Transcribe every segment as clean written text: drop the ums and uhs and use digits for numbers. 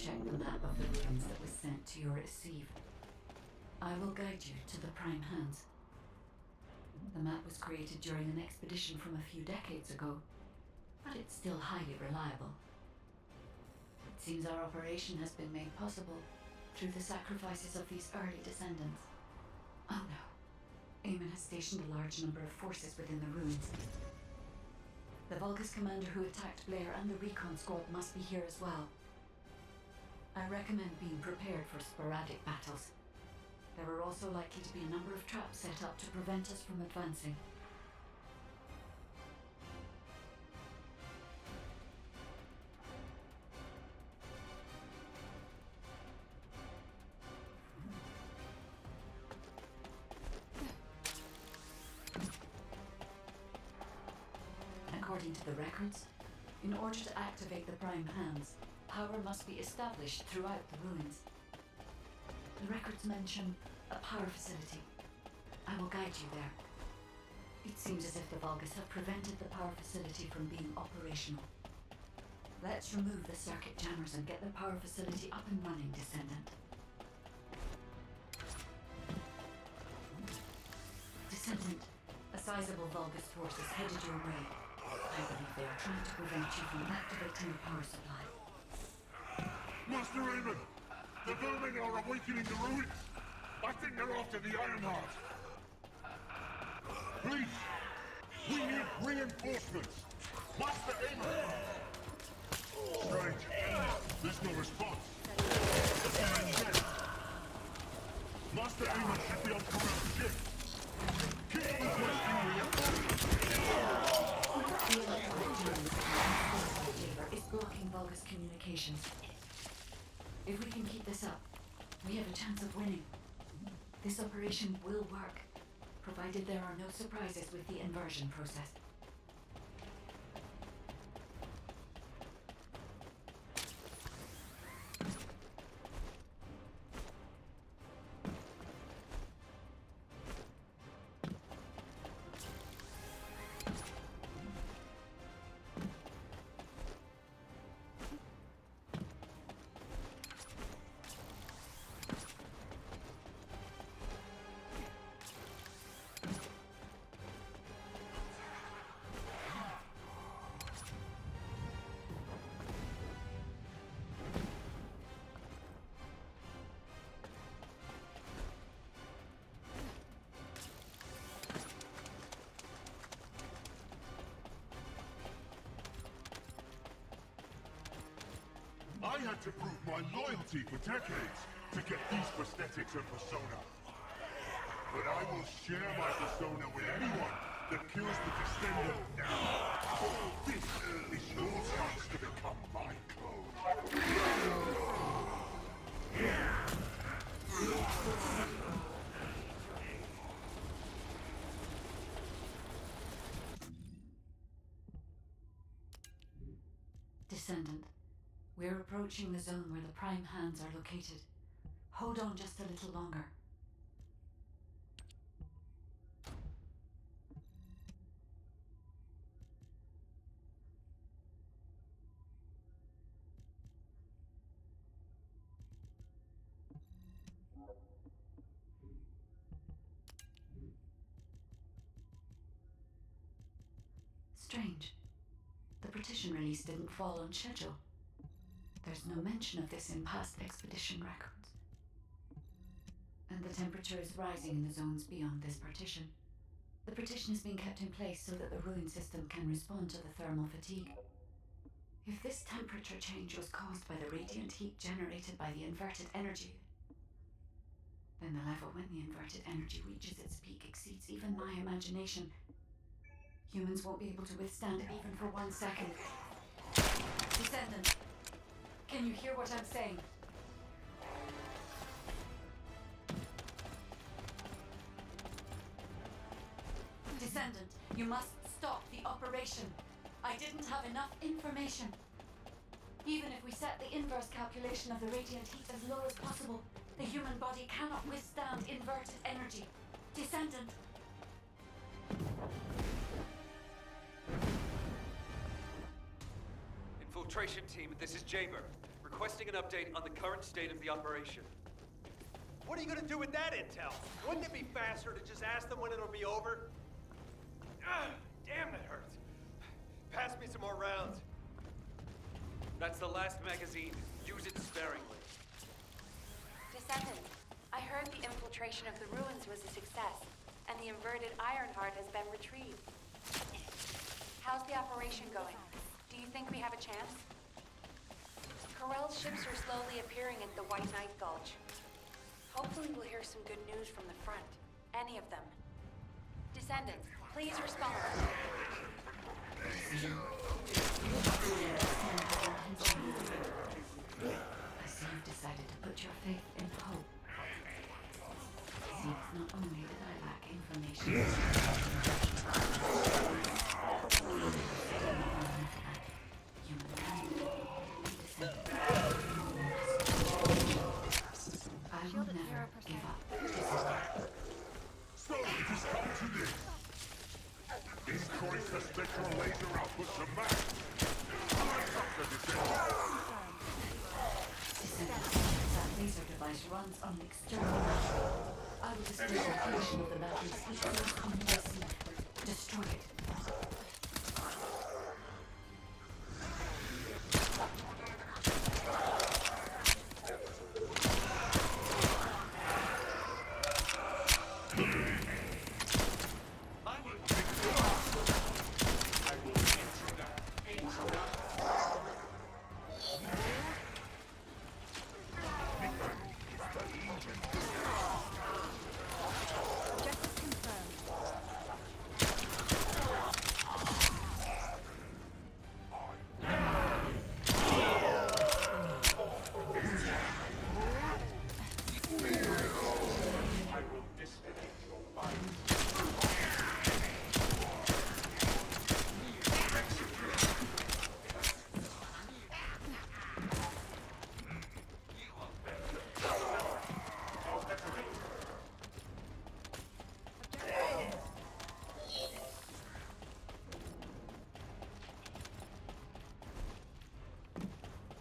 checked the map of the ruins that was sent to your receiver. I will guide you to the Prime Hands. The map was created during an expedition from a few decades ago, but it's still highly reliable. It seems our operation has been made possible through the sacrifices of these early descendants. Oh no. Eamon has stationed a large number of forces within the ruins. The Vulgus commander who attacked Blair and the recon squad must be here as well. I recommend being prepared for sporadic battles. There are also likely to be a number of traps set up to prevent us from advancing. According to the records, in order to activate the Prime Hands, power must be established throughout the ruins. The records mention a power facility. I will guide you there. It seems as if the Vulgus have prevented the power facility from being operational. Let's remove the circuit jammers and get the power facility up and running, Descendant. Descendant, a sizable Vulgus force is headed your way. I believe they are trying to prevent you from activating the power supply. Master Eamon! The vermin are awakening the ruins! I think they're after the Ironheart! Please! We need reinforcements! Master Eamon! Strange. There's no response. Master Eamon should be on command ship! Keep requesting reinforcements! Is blocking Vulgus communications. If we can keep this up, we have a chance of winning. This operation will work, provided there are no surprises with the inversion process. I had to prove my loyalty for decades to get these prosthetics and persona. But I will share my persona with anyone that kills the Descendant now. This is your chance to become my clone. Descendant. We're approaching the zone where the Prime Hands are located. Hold on just a little longer. Strange. The partition release didn't fall on schedule. There's no mention of this in past expedition records. And the temperature is rising in the zones beyond this partition. The partition is being kept in place so that the ruin system can respond to the thermal fatigue. If this temperature change was caused by the radiant heat generated by the inverted energy, then the level when the inverted energy reaches its peak exceeds even my imagination. Humans won't be able to withstand it even for 1 second. Descendant! Can you hear what I'm saying? Descendant, you must stop the operation. I didn't have enough information. Even if we set the inverse calculation of the radiant heat as low as possible, the human body cannot withstand inverted energy. Descendant! Infiltration team, this is Jaber. requesting an update on the current state of the operation. What are you gonna do with that intel? Wouldn't it be faster to just ask them when it'll be over? Damn, that hurts. Pass me some more rounds. That's the last magazine. Use it sparingly. Descendant, I heard the infiltration of the ruins was a success, and the inverted Ironheart has been retrieved. How's the operation going? Do you think we have a chance? Corell's ships are slowly appearing at the White Knight Gulch. Hopefully we'll hear some good news from the front. Any of them. Descendants, please respond. I see you've decided to put your faith in hope. Seems not only did I lack information, I will never give up. So it has come to this. Increase the spectral laser output to max. Light up the descendant. That laser device runs on an external battery. I will display the location of the battery's heat source on the receiver. Destroy it.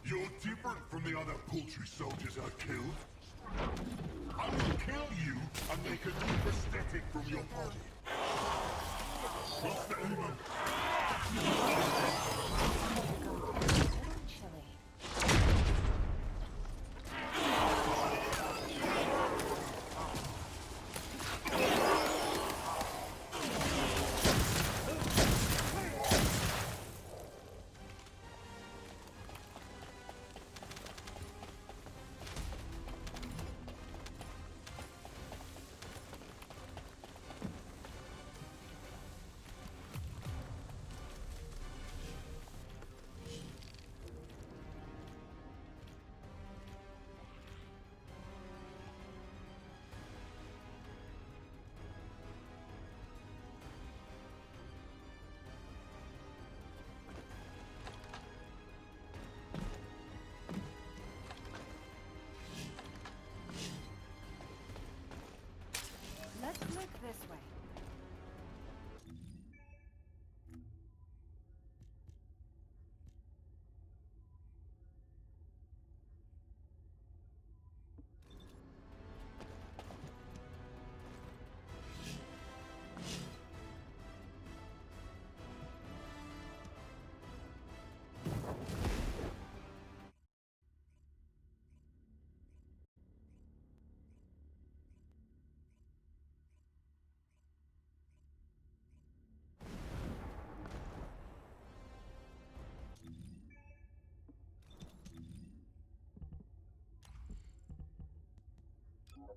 You're different from the other poultry soldiers I killed. I will kill you and make a new prosthetic from your body. What's the aim? Let's look this way.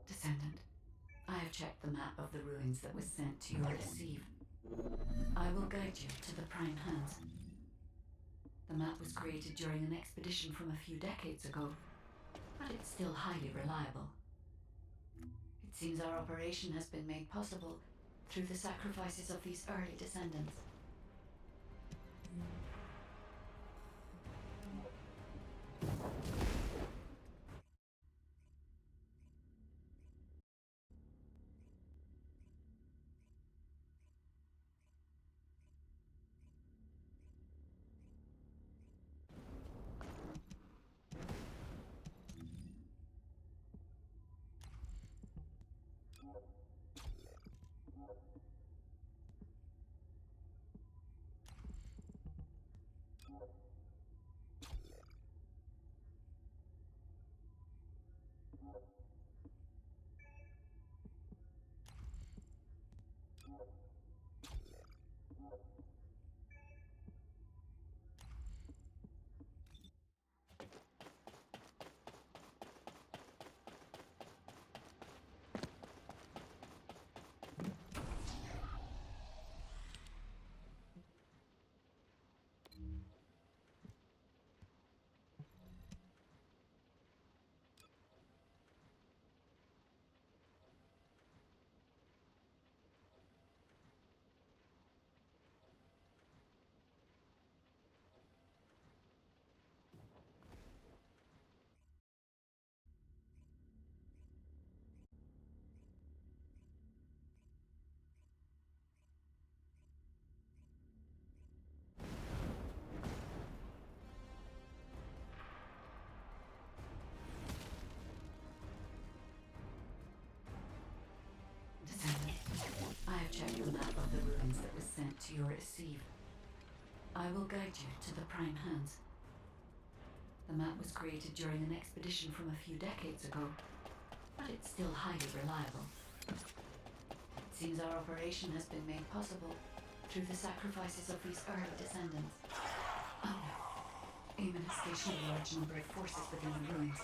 Descendant, I have checked the map of the ruins that was sent to your receive. I will guide you to the Prime Hands. The map was created during an expedition from a few decades ago, but it's still highly reliable. It seems our operation has been made possible through the sacrifices of these early descendants. I will guide you to the Prime Hands. The map was created during an expedition from a few decades ago, but it's still highly reliable. It seems our operation has been made possible through the sacrifices of these early descendants. Oh no. Eamon has stationed a large number of forces within the ruins.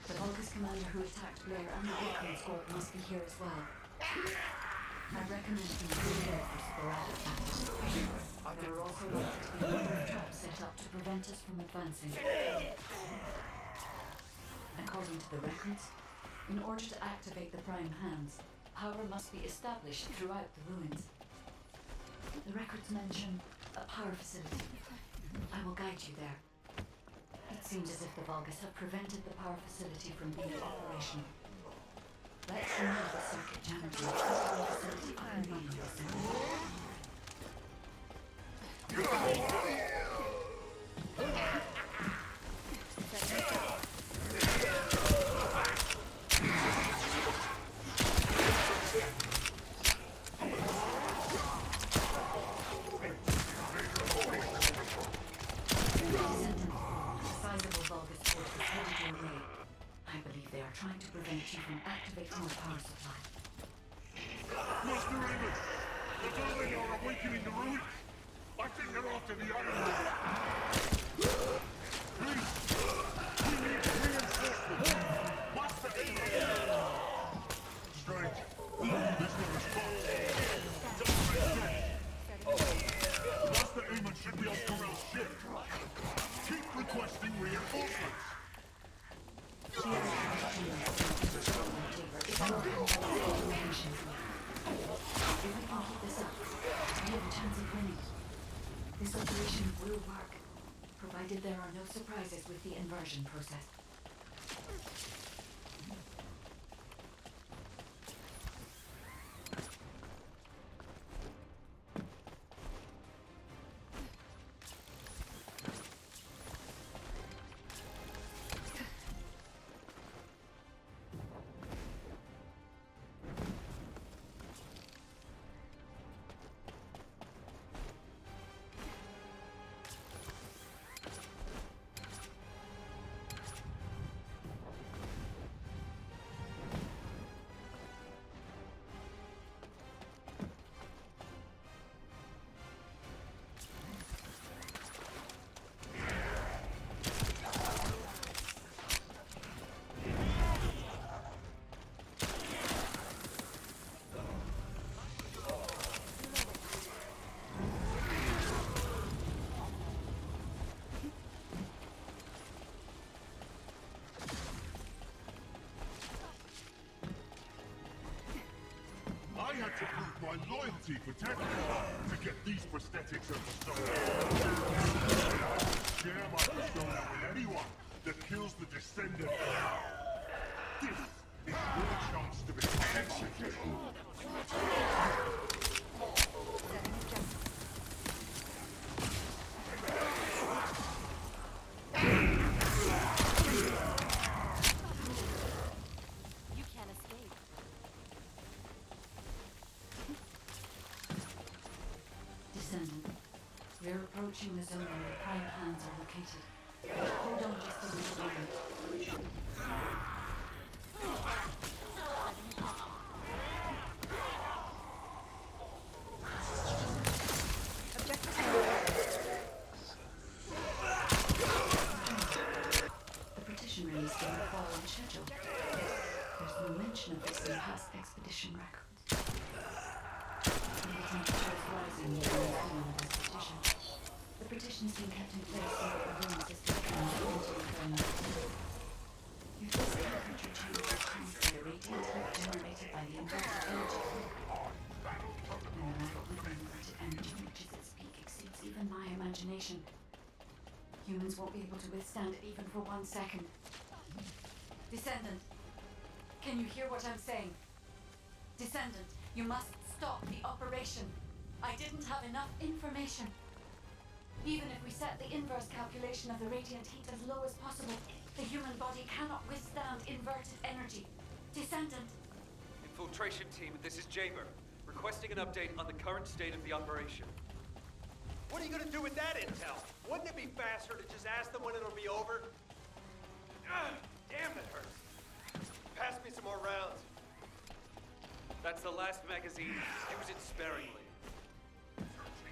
The Vulgus commander who attacked Blair and the Vulcan squad must be here as well. I recommend you prepare for sporadic attacks. There are also likely to be a number of traps set up to prevent us from advancing. According to the records, in order to activate the Prime Hands, power must be established throughout the ruins. The records mention a power facility. I will guide you there. It seems as if the Vulgus have prevented the power facility from being operational. Let's remove the circuit jammer to the power facility up and running this second. Trying to prevent you from activating the power supply. Master Raymond! The building are awakening the ruins! I think they're after the iron ore! Please! We need reinforcements! Master Raymond! Strange. There's no response. Master Raymond should be on Corell's ship! Keep requesting reinforcements! If we can keep this up, we have a chance of winning. This operation will work, provided there are no surprises with the inversion process. I had to prove my loyalty for Technic to get these prosthetics and persona. And I will share my persona with anyone that kills the Descendant. This is your chance to become executed. We're approaching the zone where the Prime Hands are located. Hold on just a little moment. The partition release didn't follow on schedule. There's no mention of this in past expedition records. And the temperature is rising during the filming of this petition. The petition is being kept in place so that the room system can move into the current activity. If this temperature change returns to the radiant heat generated by the inverted energy field, then the level when the inverted energy reaches its peak exceeds even my imagination. Humans won't be able to withstand it even for 1 second. Descendant, can you hear what I'm saying? Descendant, you must stop the operation. I didn't have enough information. Even if we set the inverse calculation of the radiant heat as low as possible, the human body cannot withstand inverted energy. Descendant. Infiltration team, this is Jaber, requesting an update on the current state of the operation. What are you gonna do with that intel? Wouldn't it be faster to just ask them when it'll be over? Damn, that hurts. Pass me some more rounds. That's the last magazine. Use it sparingly.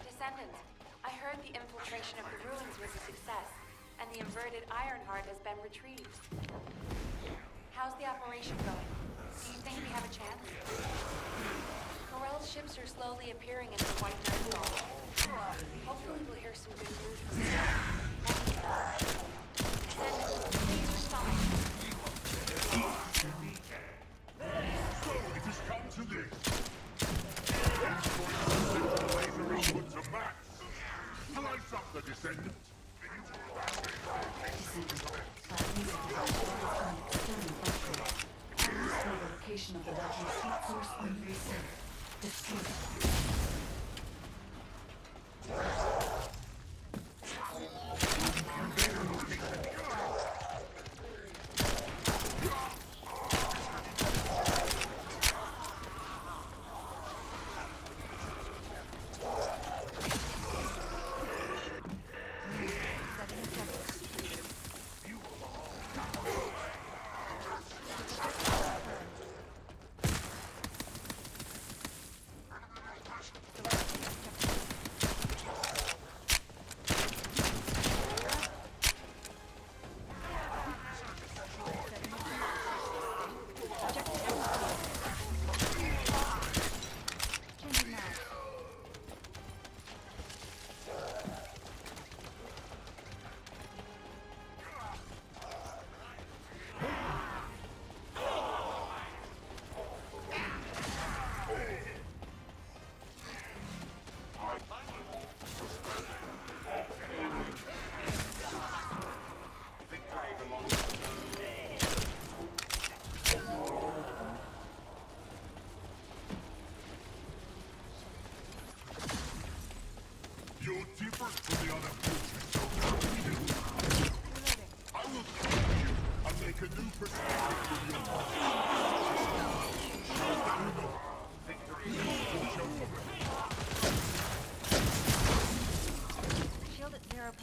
Descendant, I heard the infiltration of the ruins was a success, and the inverted Ironheart has been retrieved. How's the operation going? Do you think we have a chance? Corell's ships are slowly appearing in the White Nine Zone. Hopefully we'll hear some good news from them. Descendant, please respond. So it has come to this. Central laser output to max. Slice up the Descendant. The location of the Legion's heat source on your set. Destroy it. You're different from the other creatures, so I will kill you and make a new perspective with your Shield at 0%.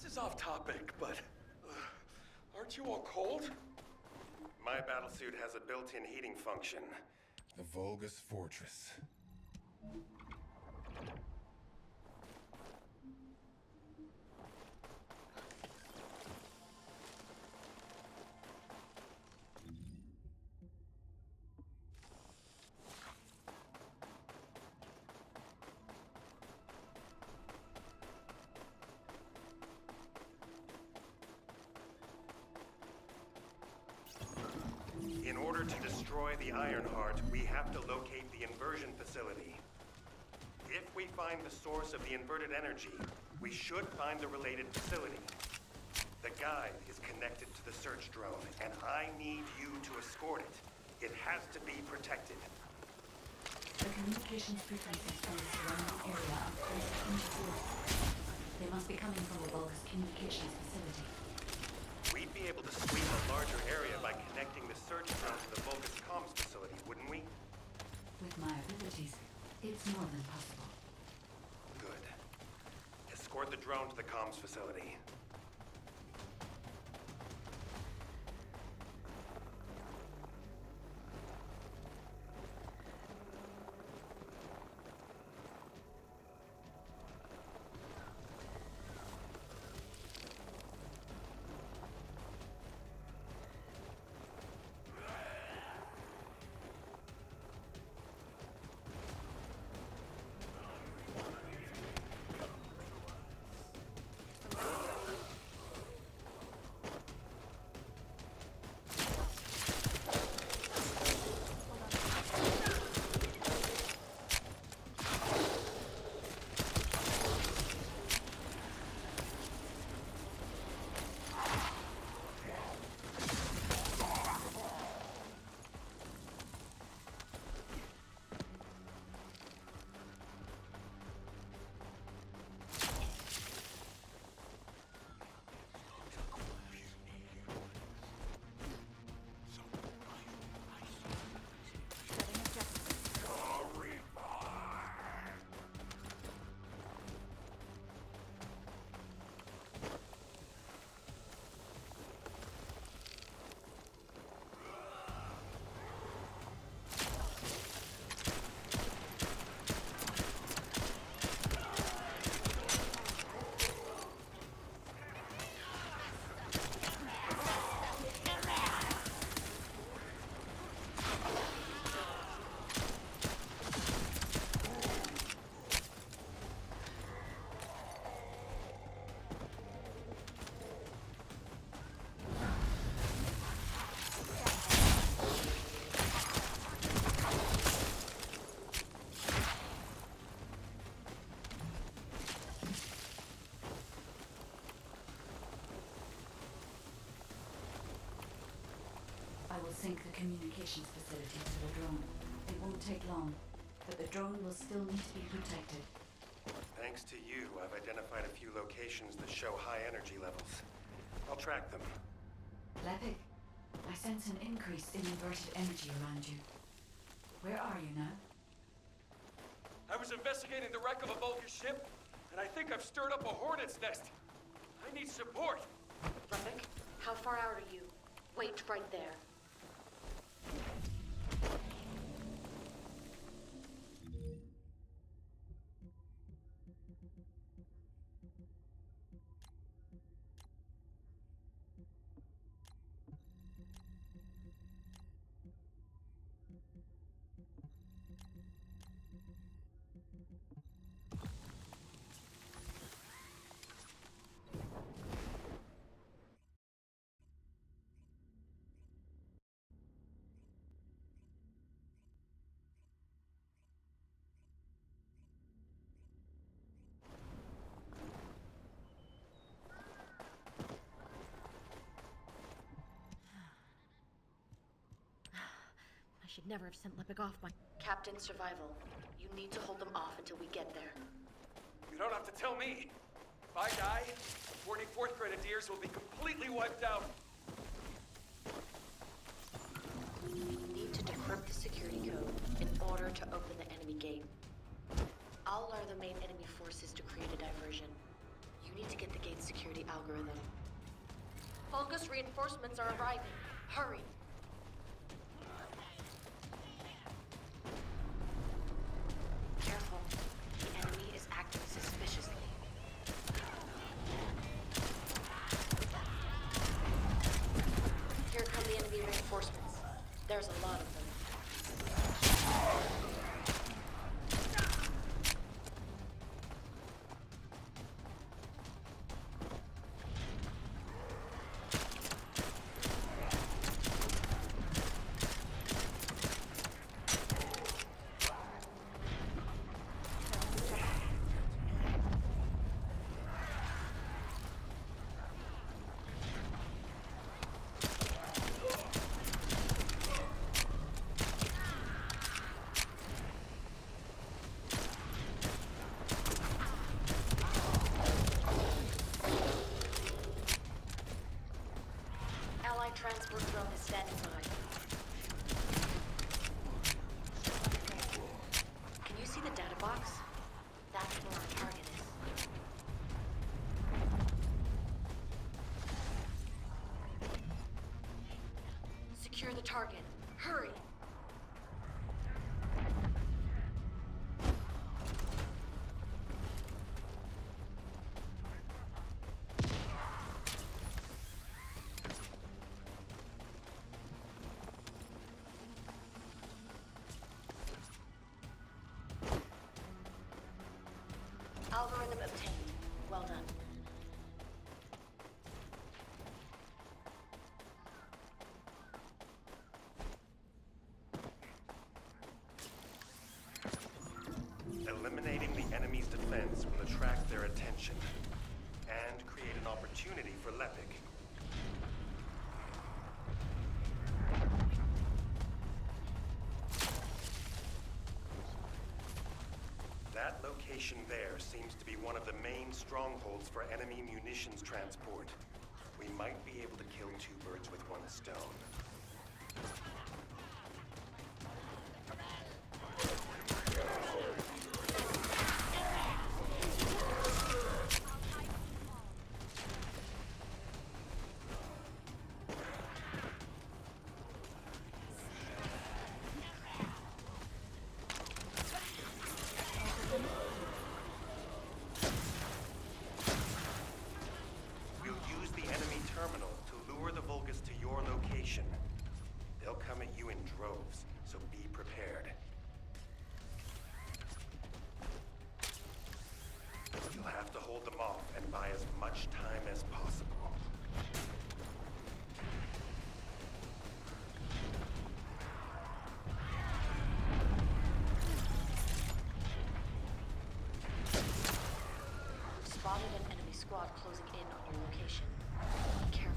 This is off topic, but aren't you all cold? My battlesuit has a built-in heating function. The Vulgus Fortress. In order to destroy the Ironheart, we have to locate the inversion facility. If we find the source of the inverted energy, we should find the related facility. The guide is connected to the search drone, and I need you to escort it. It has to be protected. The communications frequencies from the surrounding area are close to interference. They must be coming from the Vulgus communications facility. We'd be able to sweep a larger area by connecting the search drone to the Vulgus comms facility, wouldn't we? With my abilities, it's more than possible. Good. Escort the drone to the comms facility. I will sync the communications facility to the drone. It won't take long, but the drone will still need to be protected. Thanks to you, I've identified a few locations that show high energy levels. I'll track them. Lepic, I sense an increase in inverted energy around you. Where are you now? I was investigating the wreck of a Vulcan ship, and I think I've stirred up a hornet's nest. I need support. Lepic, how far out are you? Wait right there. I should never have sent Lepic off my... Captain Survival, you need to hold them off until we get there. You don't have to tell me. If I die, 44th Grenadiers will be completely wiped out. You need to decrypt the security code in order to open the enemy gate. I'll lure the main enemy forces to create a diversion. You need to get the gate security algorithm. Vulgus reinforcements are arriving. Hurry! Careful. The enemy is acting suspiciously. Here come the enemy reinforcements. There's a lot of them. Allied transport drone is standing by. Can you see the data box? That's where our target is. Secure the target. Hurry! Algorithm obtained. Well done. Eliminating the enemy's defense will attract their attention and create an opportunity for Lepic. That location there seems to be one of the main strongholds for enemy munitions transport. We might be able to kill two birds with one stone. We'll use the enemy terminal to lure the Vulgus to your location. They'll come at you in droves, so be prepared. You'll have to hold them off and buy as much time as possible. Spotted an enemy squad closing in on your location. Be careful.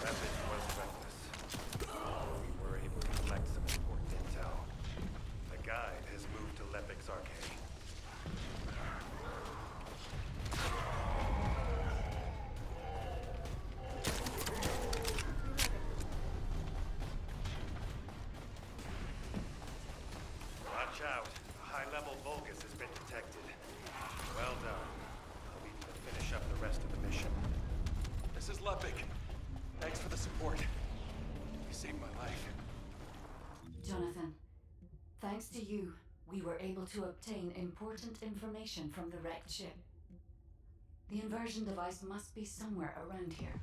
Rapid was reckless. We were able to collect some important intel. The guide has moved to Lepic's arcade. Watch out. A high-level Vulgus has been detected. Well done. I'll leave you to finish up the rest of the mission. This is Lepic. Thanks for the support. You saved my life. Jonathan, thanks to you, we were able to obtain important information from the wrecked ship. The inversion device must be somewhere around here.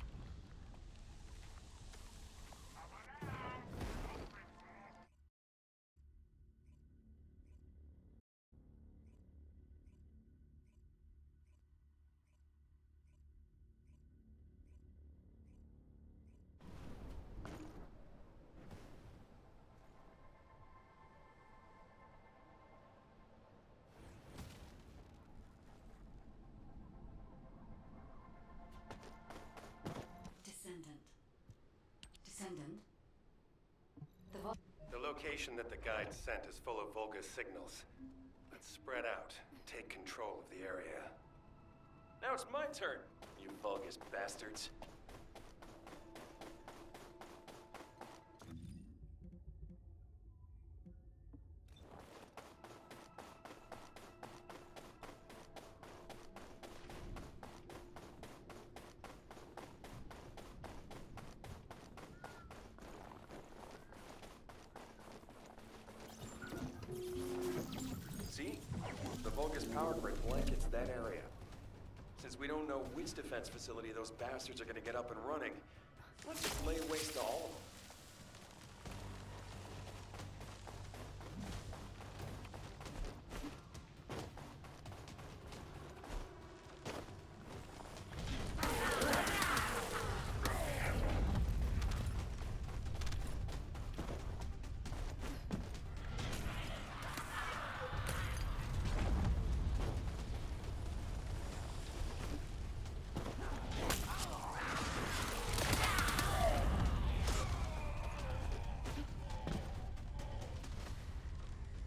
location that the guide sent is full of Volga's signals. Let's spread out, take control of the area. Now it's my turn, you Vulgus bastards. See? The Vulgus power grid blankets that area. Since we don't know which defense facility those bastards are gonna get up and running, let's just lay waste to all of them.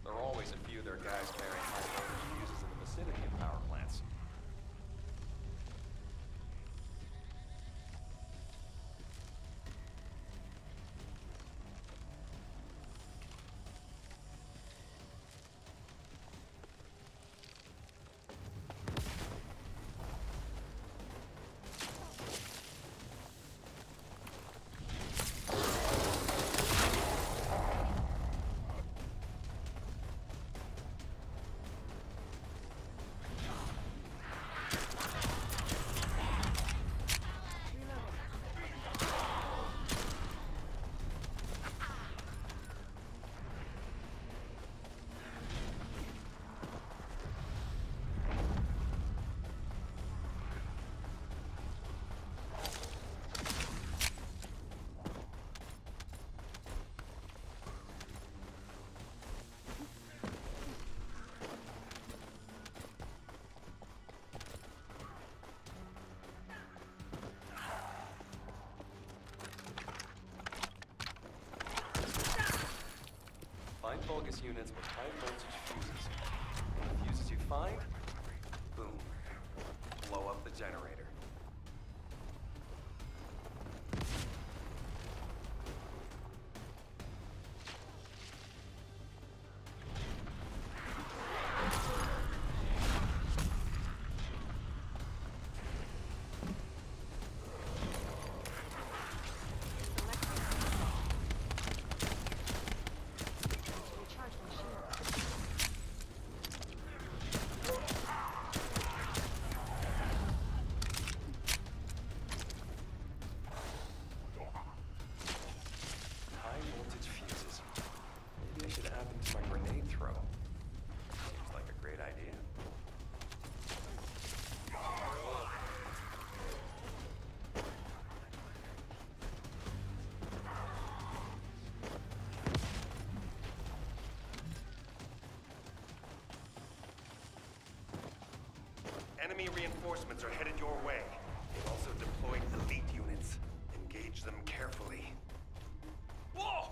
There are always a few of their guys carrying high voltage fuses in the vicinity of power plants. Find Vulgus units with high voltage fuses. The fuses you find, boom, blow up the generator. Recharge my shield. High voltage fuses. Maybe I should add them to my grenade throw. Seems like a great idea. Enemy reinforcements are headed your way. They've also deployed elite units. Engage them carefully. Whoa!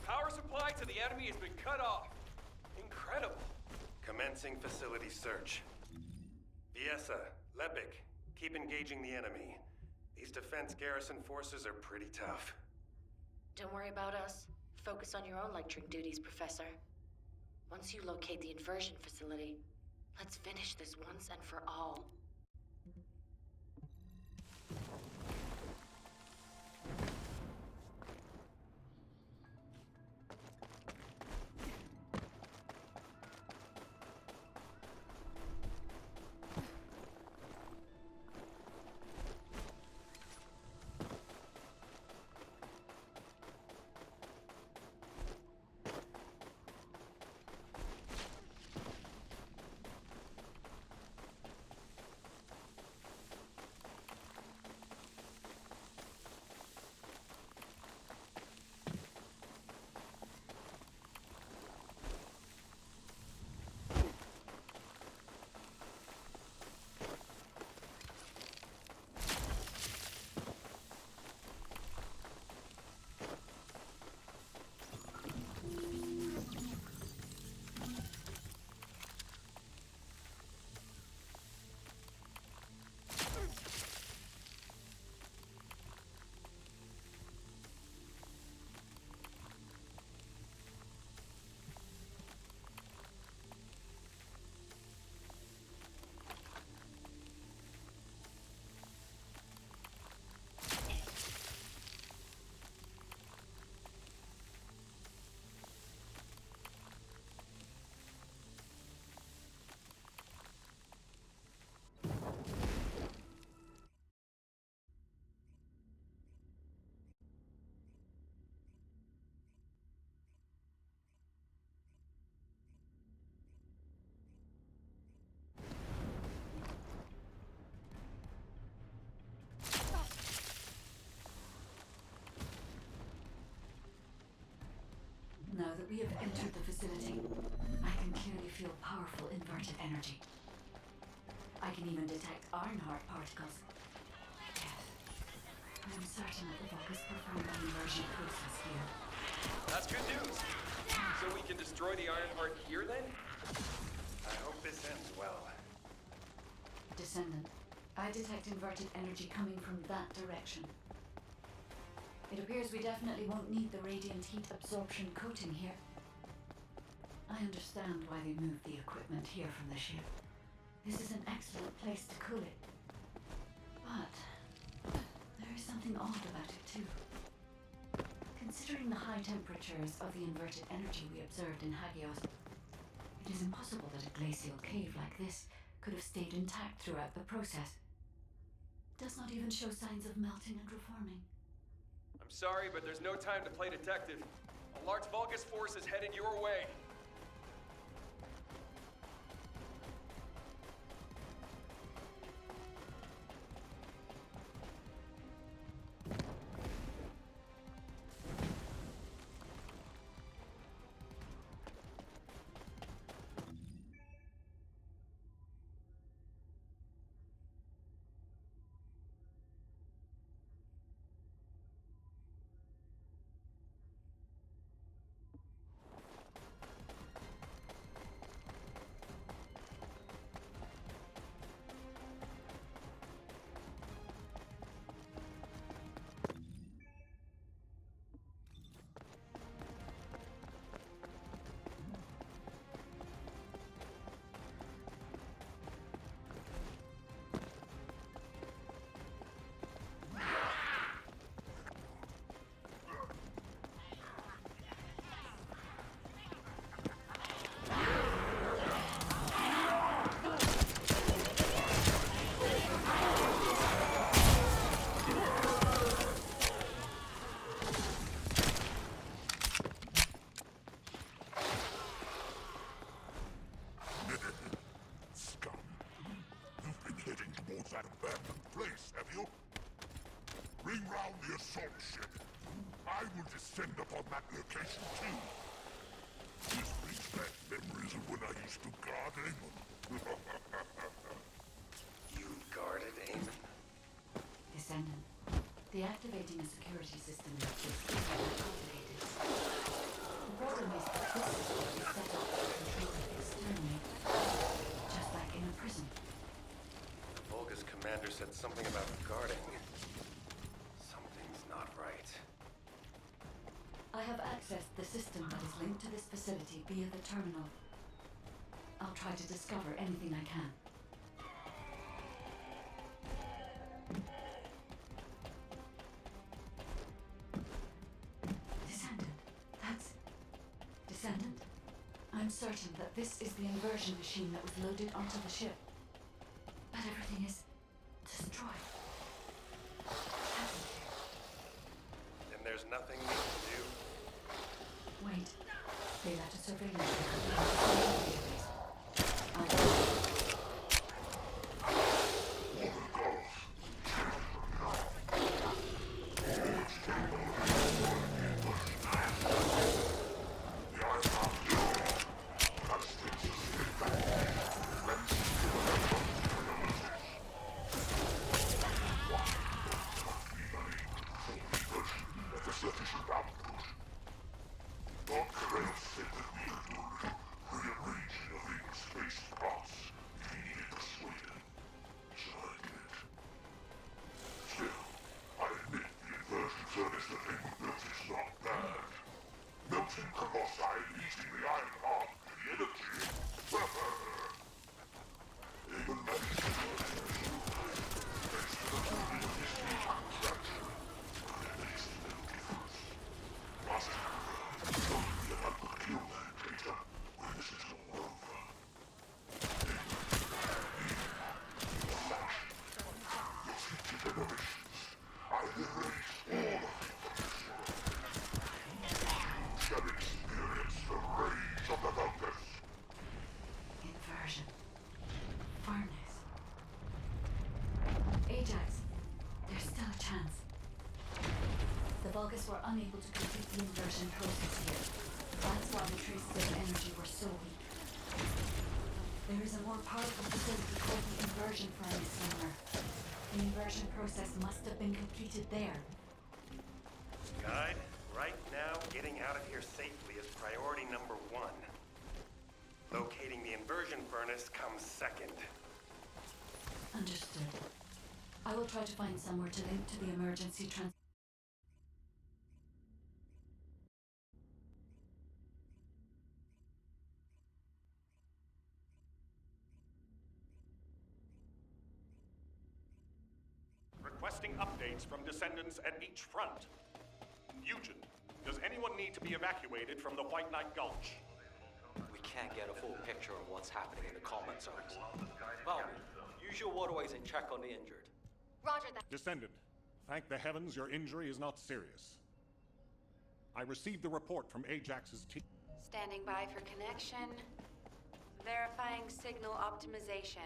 Power supply to the enemy has been cut off. Incredible. Commencing facility search. Viesa, Lepik, keep engaging the enemy. These defense garrison forces are pretty tough. Don't worry about us. Focus on your own lecturing duties, Professor. Once you locate the inversion facility, let's finish this once and for all. we have entered the facility, I can clearly feel powerful inverted energy. I can even detect Ironheart particles. Yes, I am certain that the Vulgus performed the inversion process here. That's good news. So we can destroy the Ironheart here then? I hope this ends well. Descendant, I detect inverted energy coming from that direction. It appears we definitely won't need the radiant heat absorption coating here. I understand why they moved the equipment here from the ship. This is an excellent place to cool it. But there is something odd about it too. Considering the high temperatures of the inverted energy we observed in Hagios, it is impossible that a glacial cave like this could have stayed intact throughout the process. It does not even show signs of melting and reforming. I'm sorry, but there's no time to play detective. A large Vulgus force is headed your way. Scum. You've been heading towards that abandoned place, have you? Bring round the assault ship. I will descend upon that location too. This brings back memories of when I used to guard Amon. You guarded Amon? Descendant, deactivating a security system like this is very complicated. The problem is that this system is set up to control it externally, just like in a prison. The Vulgus commander said something about guarding. Something's not right. I have accessed the system that is linked to this facility via the terminal. I'll try to discover anything I can. Descendant, that's... Descendant? I'm certain that this is the inversion machine that was loaded onto the ship. But everything is destroyed. Then there's nothing we can do. Wait. They left a surveillance. Inversion. Furnace. Ajax, there's still a chance. The Vulgus were unable to complete the inversion process here. That's why the traces of energy were so weak. There is a more powerful facility called the inversion furnace somewhere. The inversion process must have been completed there. Guide, right now, getting out of here safely is priority number 1. Locating the inversion furnace comes second. Understood. I will try to find somewhere to link to the emergency Requesting updates from descendants at each front. Eugen, does anyone need to be evacuated from the White Knight Gulch? We can't get a full picture of what's happening in the combat zones. Valmy, use your waterways and check on the injured. Roger that. Descendant, thank the heavens your injury is not serious. I received the report from Ajax's team. Standing by for connection. Verifying signal optimization.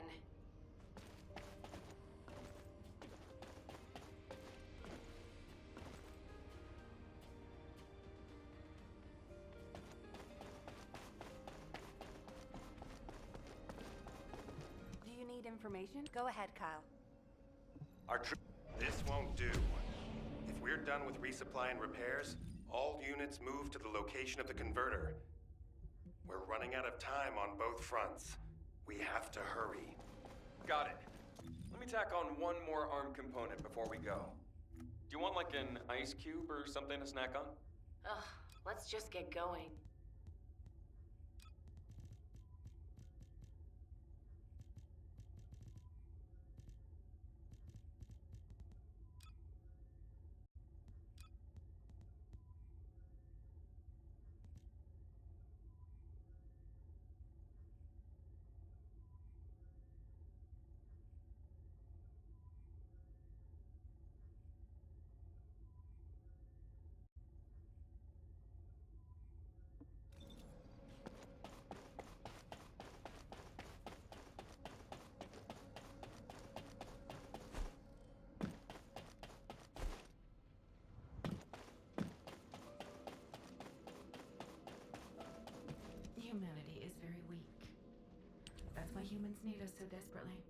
Do you need information? Go ahead, Kyle. This won't do. If we're done with resupply and repairs, all units move to the location of the converter. We're running out of time on both fronts. We have to hurry. Got it. Let me tack on one more arm component before we go. Do you want like an ice cube or something to snack on? Ugh, let's just get going. Humanity is very weak. That's why humans need us so desperately.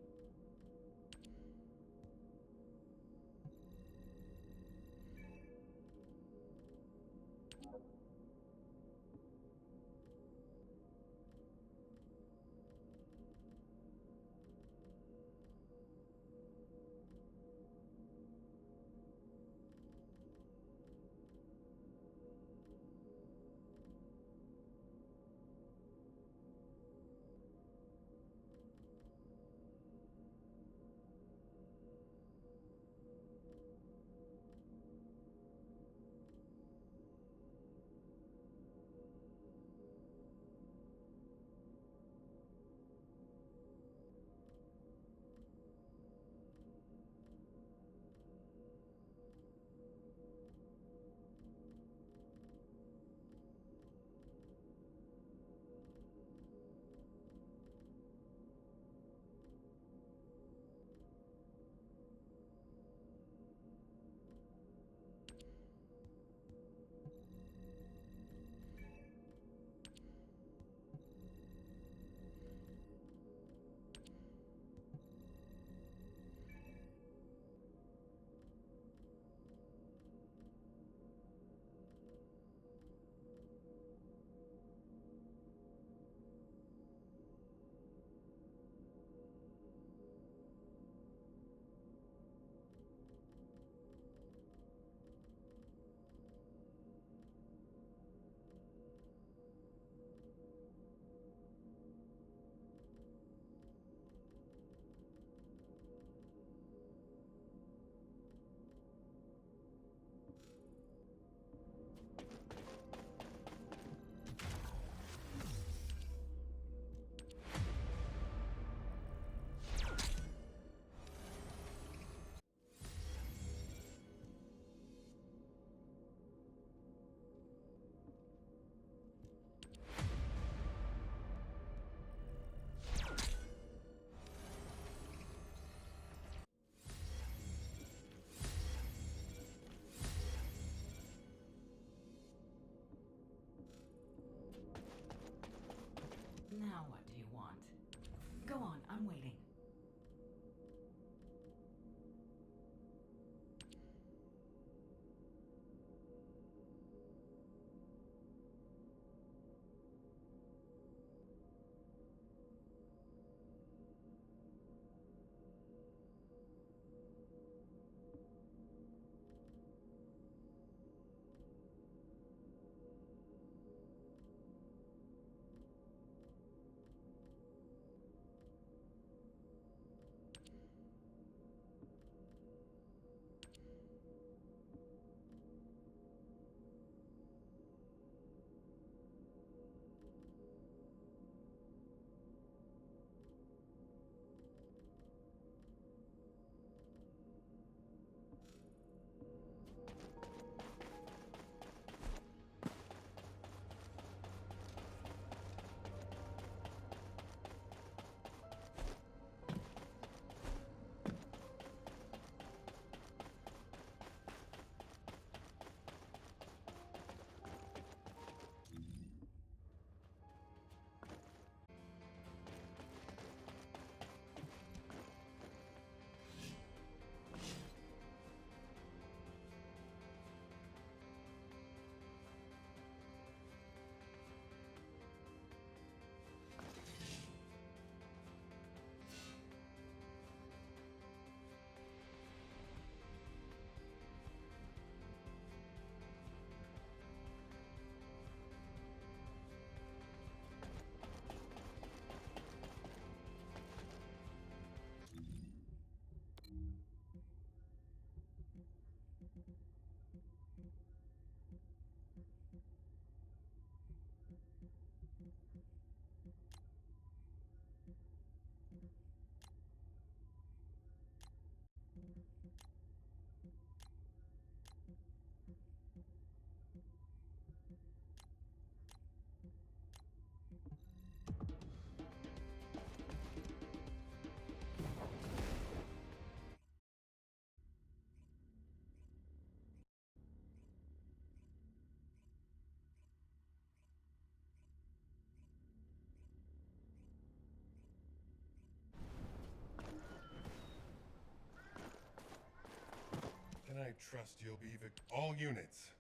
trust you'll be all units.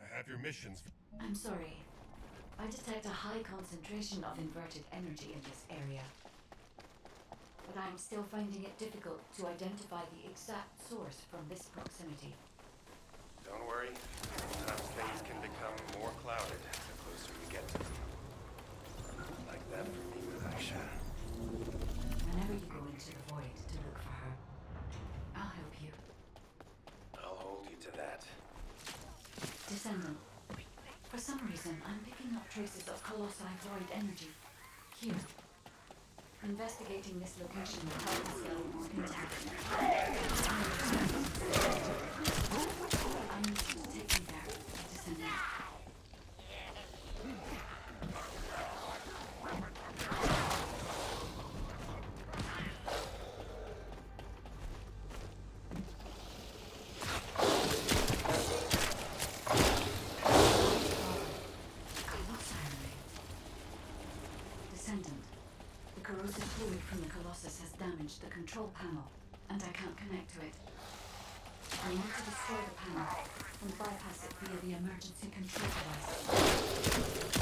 I have your missions. I'm sorry. I detect a high concentration of inverted energy in this area. But I'm still finding it difficult to identify the exact source from this proximity. Don't worry. Sometimes things can become more clouded the closer you get to them. Like that for me with Aisha. Whenever you go into the void to look for her, I'll help you. I'll hold you to that. Descendant, for some reason I'm picking up traces of Colossi void energy. Here. Investigating this location will help us gain more intel. I need you to take me there, Descendant. Descendant, the corrosive fluid from the Colossus has damaged the control panel, and I can't connect to it. I want to destroy the panel and bypass it via the emergency control device.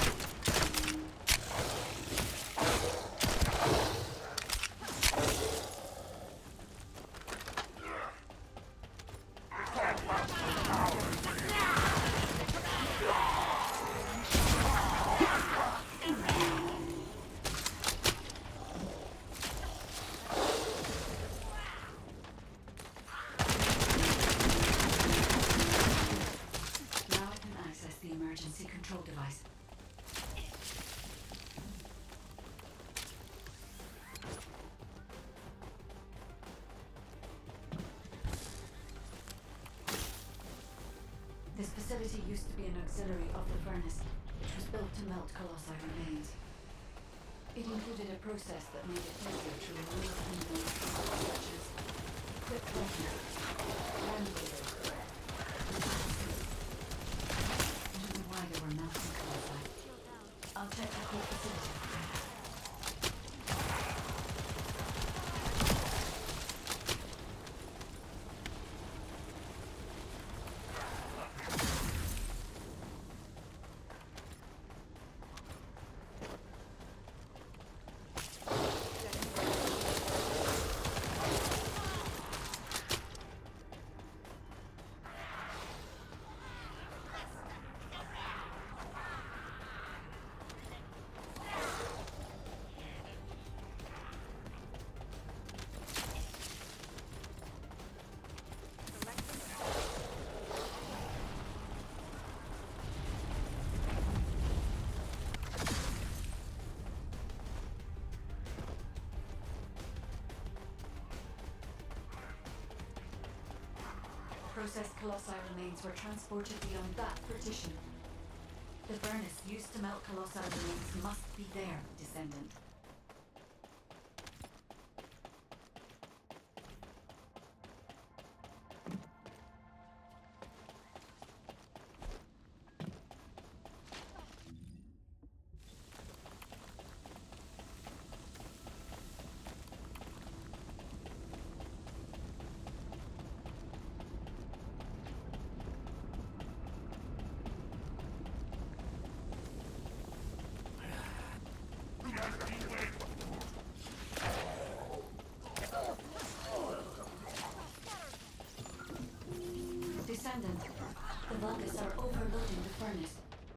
Now I can access the emergency control device. This facility used to be an auxiliary of the furnace, which was built to melt Colossi remains. It included a process that made it easier to remove unknown chemicals such as quick lightning, radiator, I don't know why they were melting Colossi. I'll check the whole facility. Processed Colossi remains were transported beyond that partition. The furnace used to melt Colossi remains must be there, Descendant. Descendant, the Vulgus are overloading the